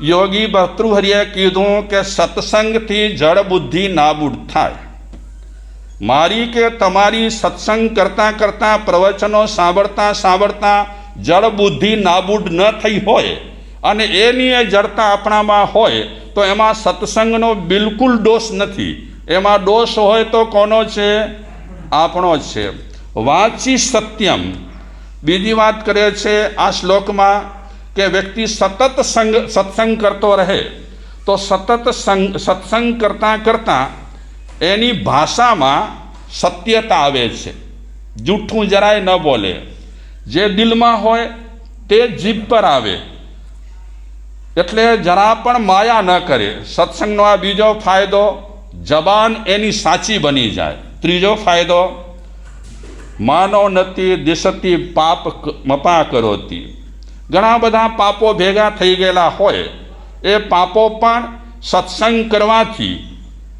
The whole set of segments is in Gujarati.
યોગી ભર્તૃહરિએ કીધું કે સત્સંગથી જળ બુદ્ધિ નાબૂદ થાય. મારી કે તમારી સત્સંગ કરતાં કરતાં પ્રવચનો સાંભળતા સાંભળતા જળ બુદ્ધિ નાબૂદ ન થઈ હોય અને એની એ જડતા આપણામાં હોય તો એમાં સત્સંગનો બિલકુલ દોષ નથી. એમાં દોષ હોય તો કોનો છે? આપણો છે. વાચી સત્યમ. બીજી વાત કરે છે આ શ્લોકમાં કે વ્યક્તિ સતત સત્સંગ કરતો રહે તો સતત સત્સંગ કરતાં કરતાં એની ભાષામાં સત્યતા આવે છે. જૂઠું જરાય ન બોલે. જે દિલમાં હોય તે જીભ પર આવે. એટલે જરા પણ માયા ન કરે. સત્સંગનો આ બીજો ફાયદો, જબાન એની સાચી બની જાય. ત્રીજો ફાયદો, માનો નતી દિશતી પાપ મપા કરોતી. ઘણા બધા પાપો ભેગા થઈ ગયેલા હોય એ પાપો પણ સત્સંગ કરવાથી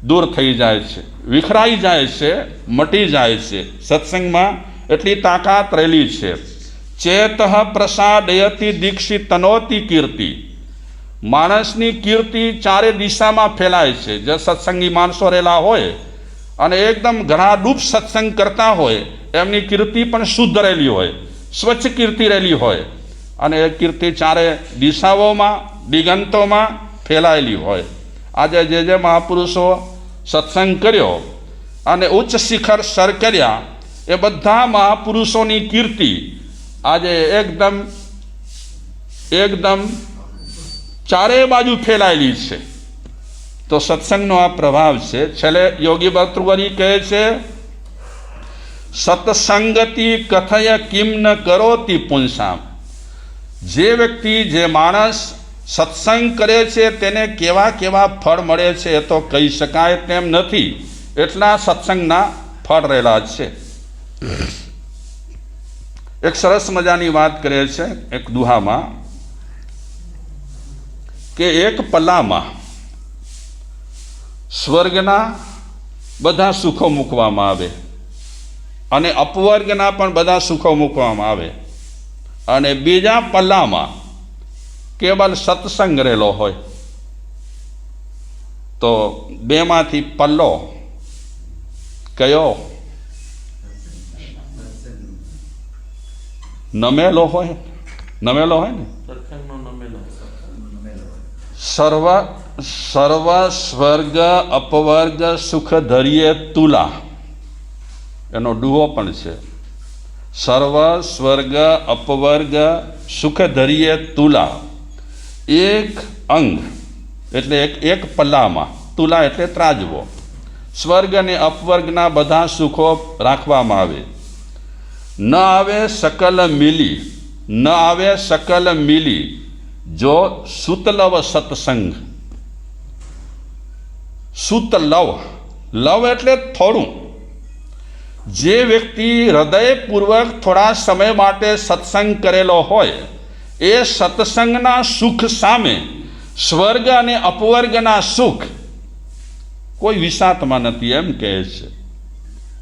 દૂર થઈ જાય છે, વિખરાઈ જાય છે, મટી જાય છે. સત્સંગમાં એટલી તાકાત રહેલી છે. ચેત પ્રસાદયતિ દીક્ષિત તનોતી કીર્તિ. માણસની કીર્તિ ચારે દિશામાં ફેલાય છે. જે સત્સંગી માણસો રહેલા હોય અને એકદમ ઘણાડૂબ સત્સંગ કરતા હોય એમની કીર્તિ પણ શુદ્ધ રહેલી હોય, સ્વચ્છ કીર્તિ રહેલી હોય અને એ કીર્તિ ચારે દિશાઓમાં દિગંતોમાં ફેલાયેલી હોય. આજે જે મહાપુરુષો સત્સંગ કર્યો અને ઉચ્ચ શિખર સર કર્યા એ બધા મહાપુરુષોની કીર્તિ આજે એકદમ ચારે બાજુ ફેલાયેલી છે. તો સત્સંગનો આ પ્રભાવ છે. છેલ્લે યોગી ભર્તૃહરિ કહે છે, સત્સંગતિ કથય કિમ ન કરોતિ પુંસામ. જે વ્યક્તિ, જે માણસ સત્સંગ કરે છે તેને કેવા કેવા ફળ મળે છે એ તો કહી શકાય તેમ નથી. એટલા સત્સંગના ફળ રહેલા છે. એક સરસ મજાની વાત કરે છે એક દુહામાં કે એક પલ્લામાં સ્વર્ગના બધા સુખો મૂકવામાં આવે અને અપવર્ગના પણ બધા સુખો મૂકવામાં આવે અને બીજા પલ્લામાં કેવલ સત્સંગ રહેલો હોય. તો બેમાંથી પલ્લો કયો નમેલો હોય? નમેલો હોય ને. સર્વ સ્વર્ગ અપવર્ગ સુખ ધરીએ તુલા. એનો ડુહો પણ છે. સર્વ સ્વર્ગ અપવર્ગ સુખ ધરીએ તુલા. એક અંગ એટલે એક પલ્લામાં, તુલા એટલે ત્રાજવો. સ્વર્ગ અને અપવર્ગના બધા સુખો રાખવામાં આવે. ન આવે સકલ મિલી, ન આવે સકલ મિલી જો સુતલવ સત્સંગ. સુતલવ, લવ એટલે થોડું. જે વ્યક્તિ હૃદયપૂર્વક થોડા સમય માટે સત્સંગ કરેલો હોય એ સત્સંગના સુખ સામે સ્વર્ગ અને અપવર્ગના સુખ કોઈ વિસાતમાં નથી, એમ કહે છે.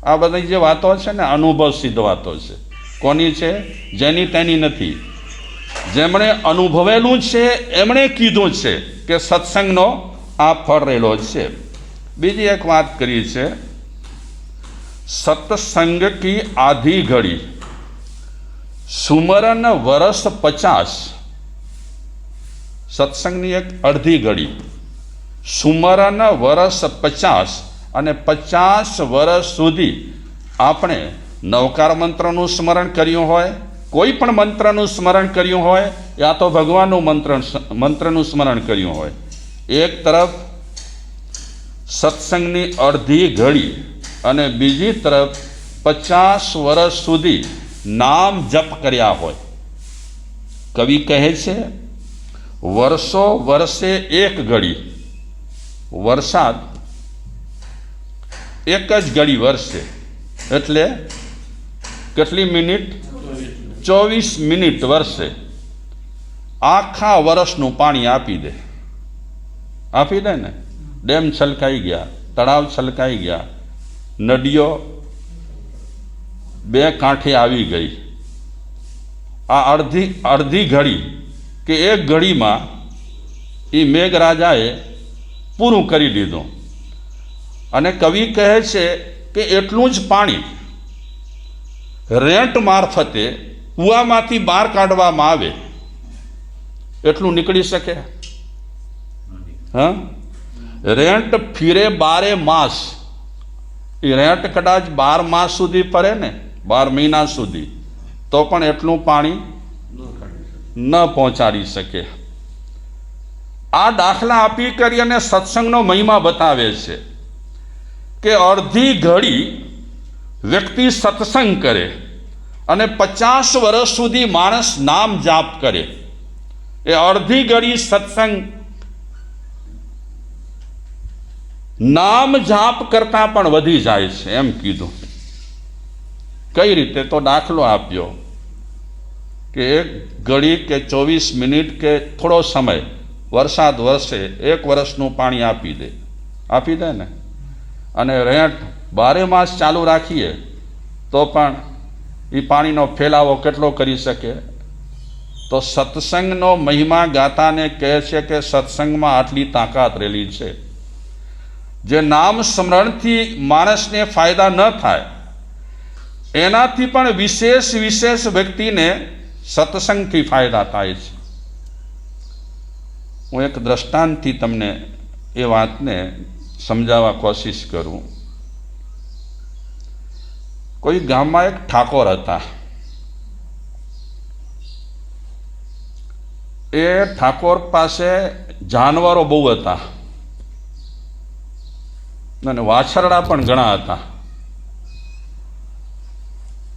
આ બધી જે વાતો છે ને અનુભવ સિદ્ધ વાતો છે. કોની છે? જેની તેની નથી. જેમણે અનુભવેલું છે એમણે કીધું છે કે સત્સંગનો આ ફળ રહેલો છે. બીજી એક વાત કરી છે, સત્સંગ કી આધી ઘડી સુમરન વર્ષ 50. સત્સંગની એક અડધી ઘડી, સુમરન વર્ષ 50 અને 50 વર્ષ સુધી આપણે નવકાર મંત્રનું સ્મરણ કર્યું હોય, કોઈ પણ મંત્રનું સ્મરણ કર્યું હોય યા તો ભગવાનનું મંત્રનું સ્મરણ કર્યું હોય. એક તરફ સત્સંગની અડધી ઘડી અને બીજી તરફ 50 વર્ષ સુધી નામ જપ કર્યા હોય. કવિ કહે છે, વર્ષો વર્ષે એક ઘડી. વરસાદ એક જ ઘડી વરસે એટલે કેટલી મિનિટ? 24 મિનિટ વરસે. આખા વર્ષનું પાણી આપી દે ને. ડેમ છલકાઈ ગયા, તળાવ છલકાઈ ગયા, નદીઓ બે કાંઠે આવી ગઈ. આ અડધી ઘડી કે એક ઘડીમાં એ મેઘરાજાએ પૂરું કરી દીધું. અને કવિ કહે છે કે એટલું જ પાણી રેન્ટ મારફતે કૂવામાંથી બહાર કાઢવામાં આવે એટલું નીકળી શકે? હા, રેન્ટ ફીરે 12 માસ. એ રેન્ટ કદાચ 12 માસ સુધી ફરે ને, 12 મહિના સુધી, તો પણ એટલું પાણી ન પહોંચાડી શકે. આ દાખલા આપી કરી અને સત્સંગનો મહિમા બતાવે છે કે અડધી ઘડી વ્યક્તિ સત્સંગ કરે અને 50 વર્ષ સુધી માણસ નામ જાપ કરે. એ અડધી ઘડી સત્સંગ નામ જાપ કરતાં પણ વધી જાય છે એમ કીધું. કઈ રીતે? તો દાખલો આપ્યો કે એક ઘડી કે 24 મિનિટ કે થોડો સમય વરસાદ વરસે 1 વર્ષનું પાણી આપી દે ને, અને રેન્ટ 12 માસ ચાલુ રાખીએ તો પણ એ પાણીનો ફેલાવો કેટલો કરી શકે? તો સત્સંગનો મહિમા ગાતાને કહે છે કે સત્સંગમાં આટલી તાકાત રહેલી છે. જે નામ સ્મરણથી માણસને ફાયદા ન થાય એનાથી પણ વિશેષ વ્યક્તિને સત્સંગથી ફાયદા થાય છે. હું એક દ્રષ્ટાંતથી તમને એ વાતને સમજાવવા કોશિશ કરું. કોઈ ગામમાં એક ઠાકોર હતા. એ ઠાકોર પાસે જાનવરો બહુ હતા અને વાછરડા પણ ઘણા હતા.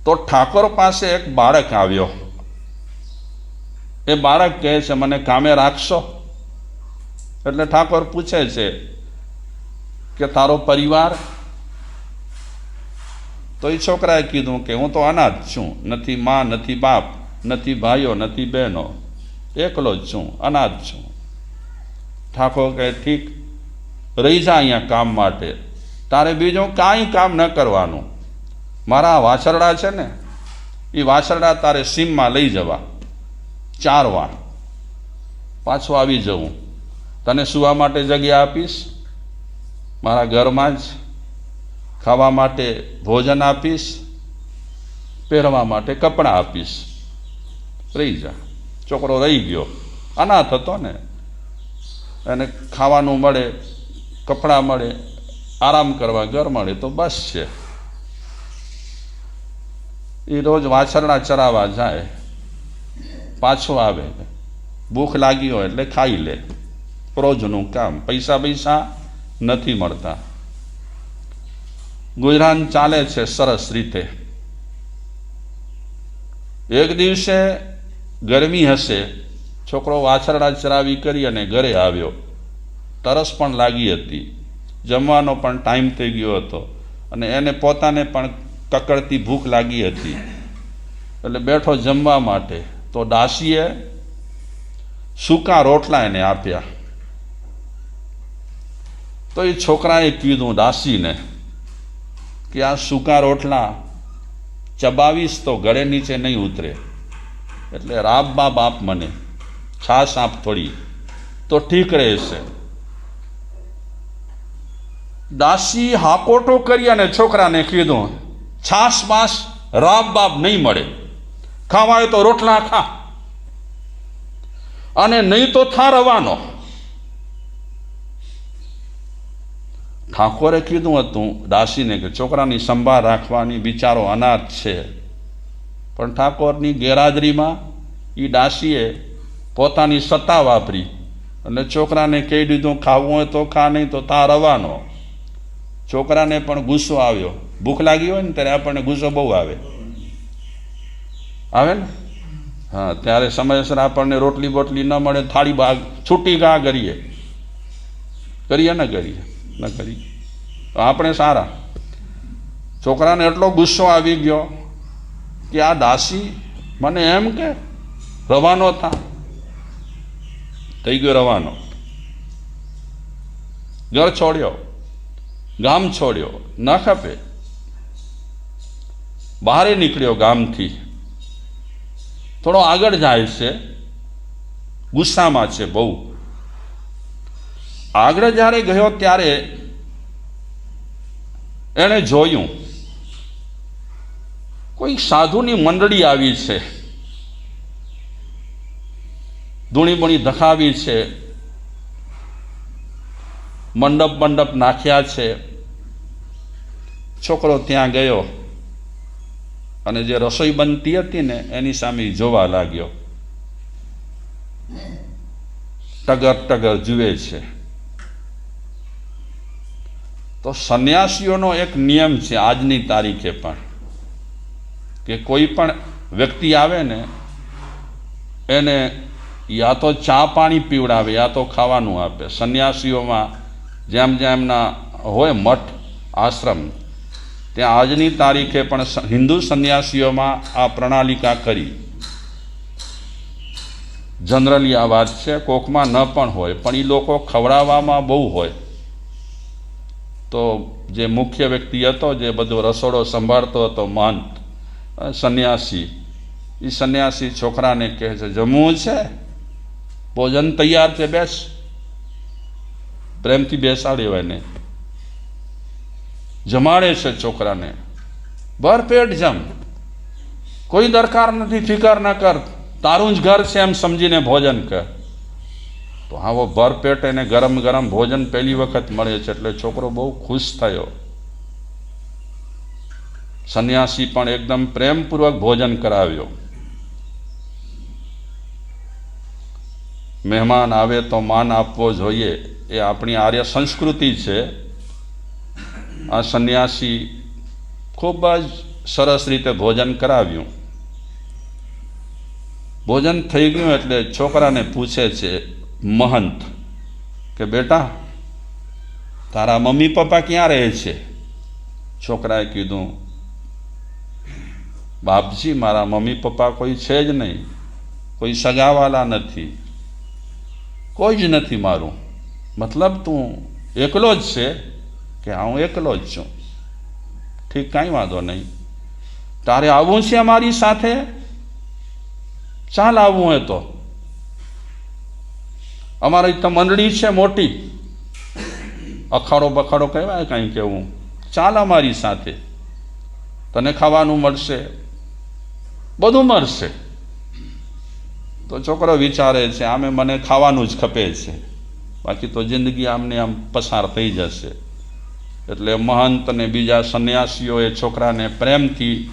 તો ઠાકોર પાસે એક બાળક આવ્યો. એ બાળક કહે છે મને કામે રાખશો? એટલે ઠાકોર પૂછે છે કે તારો પરિવાર? તો એ છોકરાએ કીધું કે હું તો અનાથ છું, નથી માં, નથી બાપ, નથી ભાઈઓ, નથી બહેનો, એકલો જ છું, અનાથ છું. ઠાકોર કહે ઠીક, રહી જા અહીંયા કામ માટે, તારે બીજું કાંઈ કામ ન કરવાનું. મારા વાછરડા છે ને, એ વાછરડા તારે સીમમાં લઈ જવા, 4 વાર પાછું આવી જવું. તને સૂવા માટે જગ્યા આપીશ, મારા ઘરમાં જ ખાવા માટે ભોજન આપીશ, પહેરવા માટે કપડાં આપીશ, રહી જા. છોકરો રહી ગયો, અનાથ હતો ને, એને ખાવાનું મળે, કપડાં મળે, આરામ કરવા ઘર મળે તો બસ છે. એ રોજ વાછરડા ચરાવવા જાય, પાછો આવે, ભૂખ લાગી હોય એટલે ખાઈ લે. રોજનું કામ, પૈસા નથી મળતા, ગુજરાન ચાલે છે સરસ રીતે. એક દિવસે ગરમી હશે, છોકરો વાછરડા ચરાવી કરી અને ઘરે આવ્યો. તરસ પણ લાગી હતી, જમવાનો પણ ટાઈમ થઈ ગયો હતો અને એને પોતાને પણ કકડતી ભૂખ લાગી હતી. એટલે બેઠો જમવા માટે. તો દાસીએ સૂકા રોટલા એને આપ્યા. તો એ છોકરાએ કીધું દાસીને કે આ સૂકા રોટલા ચબાવીશ તો ગળે નીચે નહીં ઉતરે, એટલે રાબ બાપ આપ મને, છાશ આપ થોડી તો ઠીક રહેશે. દાસી હાકોટો કરી અને છોકરાને કીધું છાશ બાસ રાબ બાપ નહીં મળે, ખાવા હોય તો રોટલા ખા અને નહીં તો થા રવાનો. ઠાકોરે કીધું હતું દાસીને કે છોકરાની સંભાળ રાખવાની, બિચારો અનાથ છે. પણ ઠાકોરની ગેરહાજરીમાં એ દાસીએ પોતાની સત્તા વાપરી અને છોકરાને કહી દીધું ખાવું હોય તો ખા, નહીં તો તા રવાનો. છોકરાને પણ ગુસ્સો આવ્યો. ભૂખ લાગી હોય ને ત્યારે આપણને ગુસ્સો બહુ આવે ને. હા, ત્યારે સમયસર આપણને રોટલી બોટલી ન મળે, થાળી બાગ છૂટી ગા કરીએ ન કરીએ તો આપણે સારા. છોકરાને એટલો ગુસ્સો આવી ગયો કે આ દાસી મને એમ કે રવાનો થઈ ગયો રવાનો. ઘર છોડ્યો, ગામ છોડ્યો, ન ખપે, બહાર નીકળ્યો ગામથી. થોડો આગળ જાય છે, ગુસ્સામાં છે બહુ. આગળ જ્યારે ગયો ત્યારે એણે જોયું કોઈ સાધુની મંડળી આવી છે, ધૂણી બૂણી ધખાવી છે, મંડપ નાખ્યા છે. છોકરો ત્યાં ગયો અને જે રસોઈ બનતી હતી ને એની સામે જોવા લાગ્યો. ટગર જુએ છે. તો સંન્યાસીઓનો એક નિયમ છે આજની તારીખે પણ, કે કોઈ પણ વ્યક્તિ આવે ને એને યા તો ચા પાણી પીવડાવે યા તો ખાવાનું આપે. સંન્યાસીઓમાં જેમ જેમના હોય મઠ આશ્રમ, ત્યાં આજની તારીખે પણ હિન્દુ સંન્યાસીઓમાં આ પ્રણાલિકા કરી. જનરલી આ વાત છે, કોકમાં ન પણ હોય, પણ એ લોકો ખવડાવવામાં બહુ હોય. તો જે મુખ્ય વ્યક્તિ હતો, જે બધો રસોડો સંભાળતો હતો, મહંત સંન્યાસી, એ સંન્યાસી છોકરાને કહે છે, જમવું છે, ભોજન તૈયાર છે, બેસ. પ્રેમથી બેસાડ્યો એને, જમાડે છે છોકરાને, ભરપેટ જમ, કોઈ દરકાર નથી, ફિકર ન કર, તારું જ ઘર છે એમ સમજીને ભોજન કર. તો આવો ભરપેટ એને ગરમ ગરમ ભોજન પહેલી વખત મળે છે એટલે છોકરો બહુ ખુશ થયો. સંન્યાસી પણ એકદમ પ્રેમપૂર્વક ભોજન કરાવ્યો. મહેમાન આવે તો માન આપવો જોઈએ, એ આપણી આર્ય સંસ્કૃતિ છે. આ સંન્યાસી ખૂબ જ સરસ રીતે ભોજન કરાવ્યું. ભોજન થઈ ગયું એટલે છોકરાને પૂછે છે મહંત કે બેટા, તારા મમ્મી પપ્પા ક્યાં રહે છે? છોકરાએ કીધું, બાપજી, મારા મમ્મી પપ્પા કોઈ છે જ નહીં, કોઈ સગાવાલા નથી, કોઈ જ નથી મારું. મતલબ તું એકલો જ છે? કે હા, હું એકલો જ છું. ઠીક, કાંઈ વાંધો નહીં. તારે આવવું છે અમારી સાથે? ચાલ, આવવું હોય તો. અમારી તો મંડળી છે મોટી, અખાડો બખાડો કહેવાય કાંઈ કેવું. ચાલ અમારી સાથે, તને ખાવાનું મળશે, બધું મળશે. તો છોકરો વિચારે છે, આમે મને ખાવાનું જ ખપે છે, બાકી તો જિંદગી આમને આમ પસાર થઈ જશે. એટલે મહંત અને બીજા સંન્યાસીઓએ છોકરાને પ્રેમથી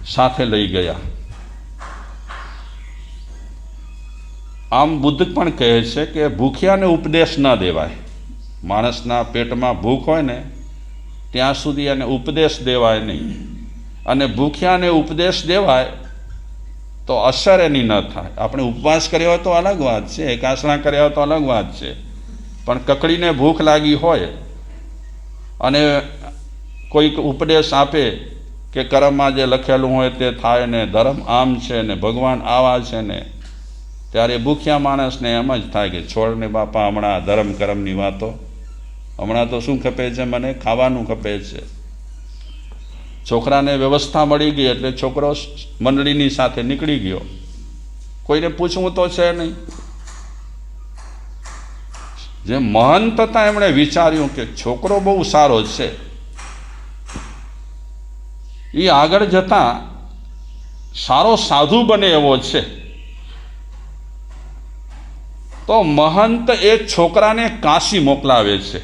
સાથે લઈ ગયા. આમ બુદ્ધ પણ કહે છે કે ભૂખ્યાને ઉપદેશ ન દેવાય. માણસના પેટમાં ભૂખ હોય ને ત્યાં સુધી એને ઉપદેશ દેવાય નહીં, અને ભૂખ્યાને ઉપદેશ દેવાય તો અસર એની ન થાય. આપણે ઉપવાસ કર્યો હોય તો અલગ વાત છે, એકાસણા કર્યા હોય તો અલગ વાત છે, પણ કકડીને ભૂખ લાગી હોય અને કોઈક ઉપદેશ આપે કે કર્મમાં જે લખેલું હોય તે થાય ને, ધર્મ આમ છે ને, ભગવાન આવા છે ને, ત્યારે ભૂખ્યા માણસને એમ જ થાય કે છોડને બાપા, હમણાં ધર્મ કર્મની વાતો, હમણાં તો શું ખપે છે, મને ખાવાનું ખપે છે. છોકરાને વ્યવસ્થા મળી ગઈ એટલે છોકરો મંડળીની સાથે નીકળી ગયો. કોઈને પૂછવું તો છે નહીં. જે મહંત હતા એમણે વિચાર્યું કે છોકરો બહુ સારો છે, એ આગળ જતા સારો સાધુ બને એવો છે. તો મહંત એ છોકરાને કાશી મોકલાવે છે.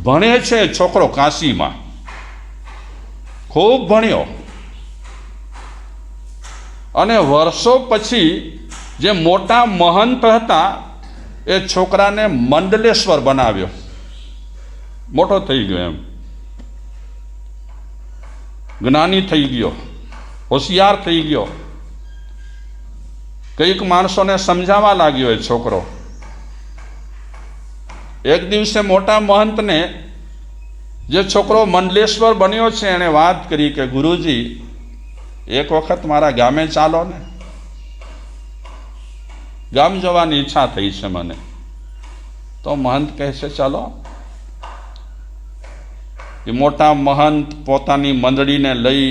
ભણે છે છોકરો કાશીમાં, ખૂબ ભણ્યો, અને વર્ષો પછી જે મોટા મહંત હતા એ છોકરાને મંડલેશ્વર બનાવ્યો. મોટો થઈ ગયો, એમ જ્ઞાની થઈ ગયો, હોશિયાર થઈ ગયો. કઈક માણસોને સમજાવવા લાગ્યો એ છોકરો. એક દિવસે મોટા મહંતને જે છોકરો મંડલેશ્વર બન્યો છે એણે વાત કરી કે ગુરુજી, એક વખત મારા ગામે ચાલો ને, ગામ જવાની ઈચ્છા થઈ છે મને. તો મહંત કહે છે ચાલો. એ મોટા મહંત પોતાની મંડળીને લઈ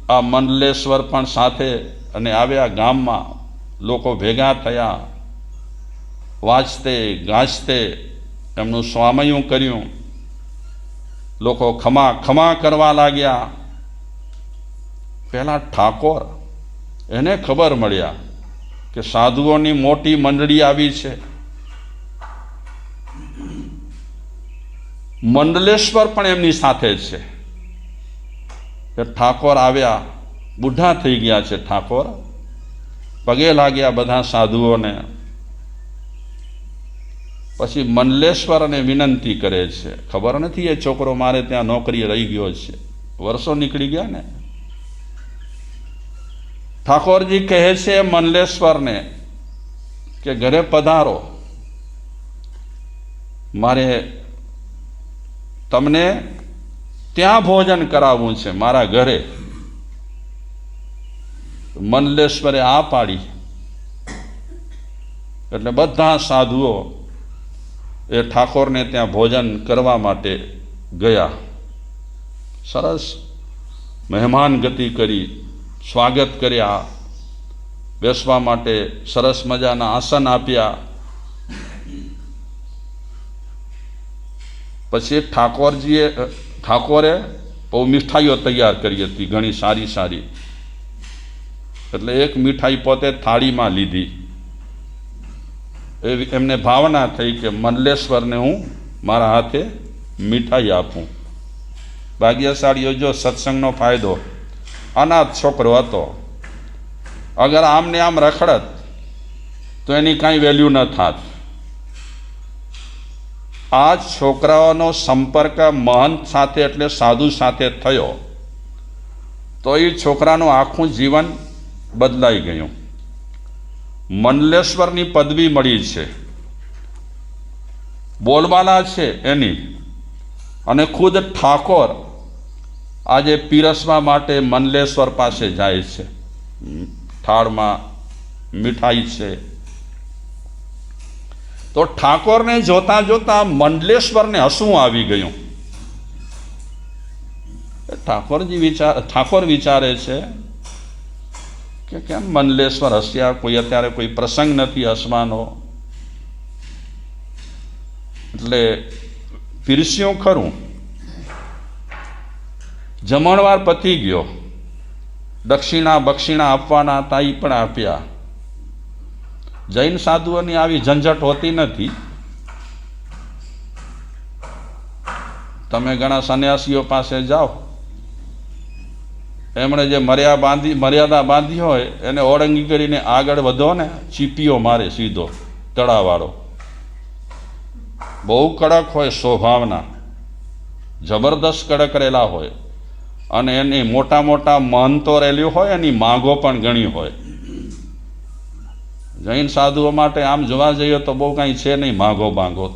આ મંડલેશ્વર પણ સાથે અને આવ્યા ગામમાં. લોકો ભેગા થયા, વાંચતે ગાજતે એમનું સ્વામયું કર્યું. લોકો ખમા ખમા કરવા લાગ્યા. પહેલાં ઠાકોર એને ખબર મળ્યા કે સાધુઓની મોટી મંડળી આવી છે. મંડલેશ્વર પણ એમની સાથે છે. કે ઠાકોર આવ્યા, બુઢા થઈ ગયા છે ઠાકોર, પગે લાગ્યા બધા સાધુઓને. પછી મંડલેશ્વરને વિનંતી કરે છે. ખબર નથી એ છોકરો મારે ત્યાં નોકરી રહી ગયો છે, વર્ષો નીકળી ગયા ને. ઠાકોરજી કહે છે મંડલેશ્વરને કે ઘરે પધારો, મારે તમને ત્યાં ભોજન કરાવવું છે મારા ઘરે. મંડલેશ્વરે આ પાડી એટલે બધા સાધુઓ એ ઠાકોરને ત્યાં ભોજન કરવા માટે ગયા. સરસ મહેમાન ગતિ કરી, સ્વાગત કર્યા, બેસવા માટે સરસ મજાના આસન આપ્યા. પછી ઠાકોરે બહુ મીઠાઈઓ તૈયાર કરી હતી, ઘણી સારી સારી. એટલે એક મીઠાઈ પોતે થાળીમાં લીધી. એમને ભાવના થઈ કે મંડલેશ્વરને હું મારા હાથે મીઠાઈ આપું. ભાગ્યશાળીઓ જો સત્સંગનો ફાયદો. અનાથ છોકરો હતો, અગર આમને આમ રખડત તો એની કાંઈ વેલ્યુ ન થાત. આ છોકરાઓનો સંપર્ક મહંત સાથે એટલે સાધુ સાથે થયો તો એ છોકરાનું આખું જીવન બદલાઈ ગયું. મંડલેશ્વરની પદવી મળી છે, બોલબાલા છે એની. અને ખુદ ઠાકોર આજે પીરસવા માટે મંડલેશ્વર પાસે જાય છે. થાળમાં મીઠાઈ છે. તો ઠાકોરને જોતા જોતા મંડલેશ્વરને હસવું આવી ગયું. ઠાકોર વિચારે છે કે કેમ મંડલેશ્વર હસ્યા, કોઈ અત્યારે કોઈ પ્રસંગ નથી હસવાનો. એટલે પીરસ્યું ખરું, જમણવાર પતી ગયો, દક્ષિણા બક્ષિણા આપવાના હતા એ પણ આપ્યા. જૈન સાધુઓની આવી ઝંઝટ હોતી નથી. તમે ઘણા સંન્યાસીઓ પાસે જાઓ, એમણે જે મર્યાદા બાંધી હોય એને ઓળંગી કરીને આગળ વધો ને ચીપીઓ મારે સીધો તળાવાળો. બહુ કડક હોય સ્વભાવના, જબરદસ્ત કડક રહેલા હોય. અને એની મોટા મોટા મહંતો રહેલી હોય, એની માંગો પણ ઘણી હોય. જૈન સાધુઓ માટે આમ જોવા જઈએ તો બહુ કાંઈ છે નહીં માંગો બાંગો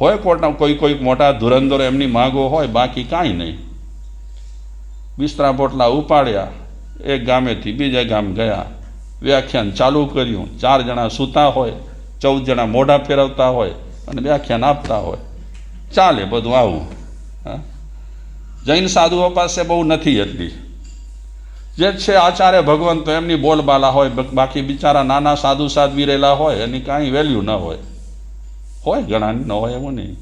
હોય. કોઈ મોટા ધુરંધર એમની માંગો હોય, બાકી કાંઈ નહીં. બિસ્તરા પોટલા ઉપાડ્યા, એક ગામેથી બીજા ગામ ગયા, વ્યાખ્યાન ચાલુ કર્યું. 4 જણા સૂતા હોય, 14 જણા મોઢા ફેરવતા હોય અને વ્યાખ્યાન આપતા હોય. ચાલે બધું આવું. જૈન સાધુઓ પાસે બહુ નથી એટલી. જે છે આચાર્ય ભગવંતો એમની બોલબાલા હોય, બાકી બિચારા નાના સાધુ સાધ્વી રહેલા હોય એની કાંઈ વેલ્યુ ન હોય. ઘણા ન હોય એવું નહીં.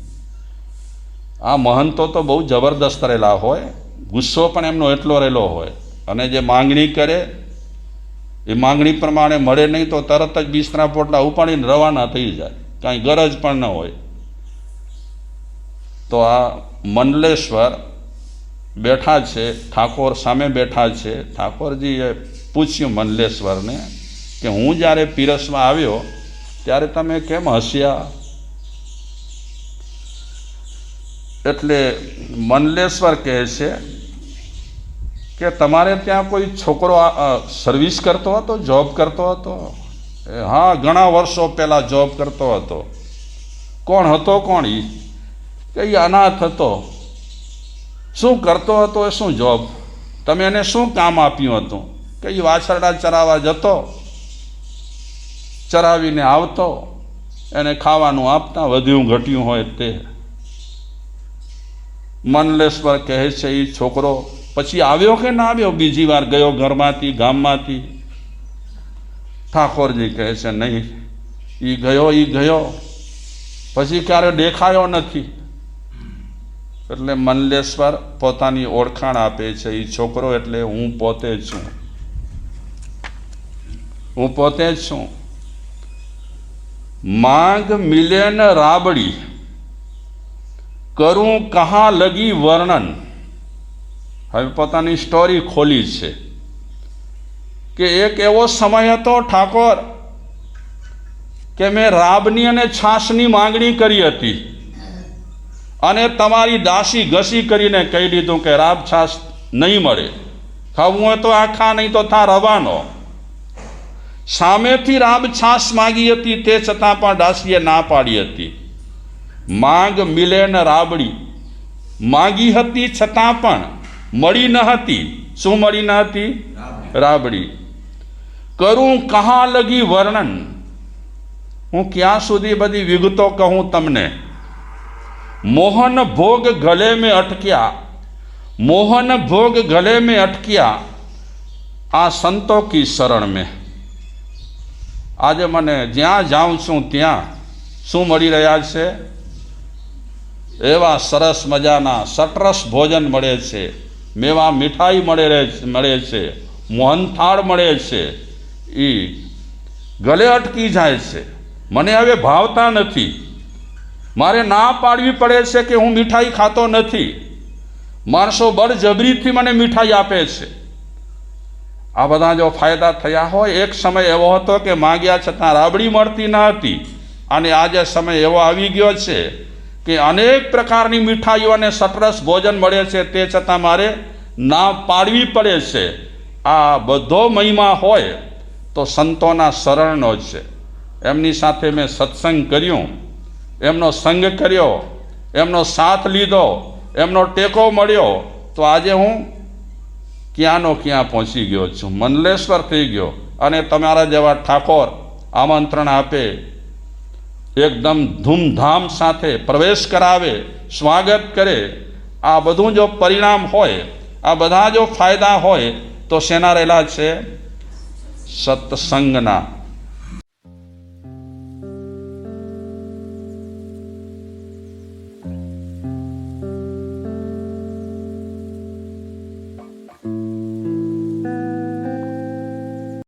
આ મહંતો તો બહુ જબરદસ્ત રહેલા હોય, ગુસ્સો પણ એમનો એટલો રહેલો હોય. અને જે માંગણી કરે એ માંગણી પ્રમાણે મળે નહીં તો તરત જ બિસ્તરા પોટલા ઉપાડીને રવાના થઈ જાય, કાંઈ ગરજ પણ ન હોય. તો આ મંડલેશ્વર બેઠા છે, ઠાકોર સામે બેઠા છે. ઠાકોરજીએ પૂછ્યું મંડલેશ્વરને કે હું જ્યારે પીરસમાં આવ્યો ત્યારે તમે કેમ હસ્યા? એટલે મંડલેશ્વર કહે છે કે તમારે ત્યાં કોઈ છોકરો સર્વિસ કરતો હતો, જોબ કરતો હતો? હા, ઘણા વર્ષો પહેલાં જોબ કરતો હતો. કોણ હતો? કોણ? કે એ અનાથ હતો. શું કરતો હતો? એ શું જોબ? તમે એને શું કામ આપ્યું હતું? કે એ વાછરડા ચરાવવા જતો, ચરાવીને આવતો, એને ખાવાનું આપતા, વધ્યું ઘટ્યું હોય તે. મંડલેશ્વર કહે છે એ છોકરો પછી આવ્યો કે ના આવ્યો? બીજી વાર ગયો ઘરમાંથી, ગામમાંથી? ઠાકોરજી કહે છે નહીં, એ ગયો, પછી ક્યારે દેખાયો નથી. એટલે મલ્લેશ્વર પોતાની ઓળખાણ આપે છે, એ છોકરો એટલે હું પોતે છું, હું પોતે જ છું. માંગ મિલે ન રાબડી, કરું કહા લગી વર્ણન. હવે પોતાની સ્ટોરી ખોલી છે કે એક એવો સમય હતો ઠાકોર કે મેં રાબની અને છાશની માંગણી કરી હતી, અને તમારી દાસી ઘસી કરીને કહી દીધું કે રાબ છાશ નહીં મળે, ખાવું હોય તો આખા, નહીં તો થા રવાનો. સામેથી રાબ છાશ માગી હતી, તે છતાં પણ દાસીએ ના પાડી હતી. માંગ મિલે ન રાબડી, માગી હતી છતાં પણ મળી ન હતી. શું મળી ન હતી? રાબડી. કરું કહા લગી વર્ણન, હું ક્યાં સુધી બધી વિગતો કહું તમને. મોહન ભોગ ગલે में अटक्या, मोहन भोग गले में अटक्या, આ સંતો કી શરણ મેં. આજે મને જ્યાં જાઉં છું ત્યાં શું મળી રહ્યા છે? એવા સરસ મજાના સટરસ ભોજન મળે છે, મેવા મીઠાઈ મળે છે, મોહનથાળ મળે છે. એ ગલે અટકી જાય છે, મને હવે ભાવતા નથી. મારે ના પાડવી પડે છે કે હું મીઠાઈ ખાતો નથી. માણસો બળજબરીથી મને મીઠાઈ આપે છે. આ બધા જો ફાયદા થયા હોય, એક સમય એવો હતો કે માગ્યા છતાં રાબડી મળતી ન હતી, અને આજે સમય એવો આવી ગયો છે કે અનેક પ્રકારની મીઠાઈઓ અને સટરસ ભોજન મળે છે, તે છતાં મારે ના પાડવી પડે છે. આ બધો મહિમા હોય તો સંતોના શરણનો જ છે. એમની સાથે મેં સત્સંગ કર્યું, એમનો સંગ કર્યો, એમનો સાથ લીધો, એમનો ટેકો મળ્યો, તો આજે હું ક્યાંનો ક્યાં પહોંચી ગયો છું, મલ્લેશ્વર થઈ ગયો. અને તમારા જેવા ઠાકોર આમંત્રણ આપે, એકદમ ધૂમધામ સાથે પ્રવેશ કરાવે, સ્વાગત કરે, આ બધું જો પરિણામ હોય, આ બધા જો ફાયદા હોય, તો શેના રહેલા છે? સત્સંગના.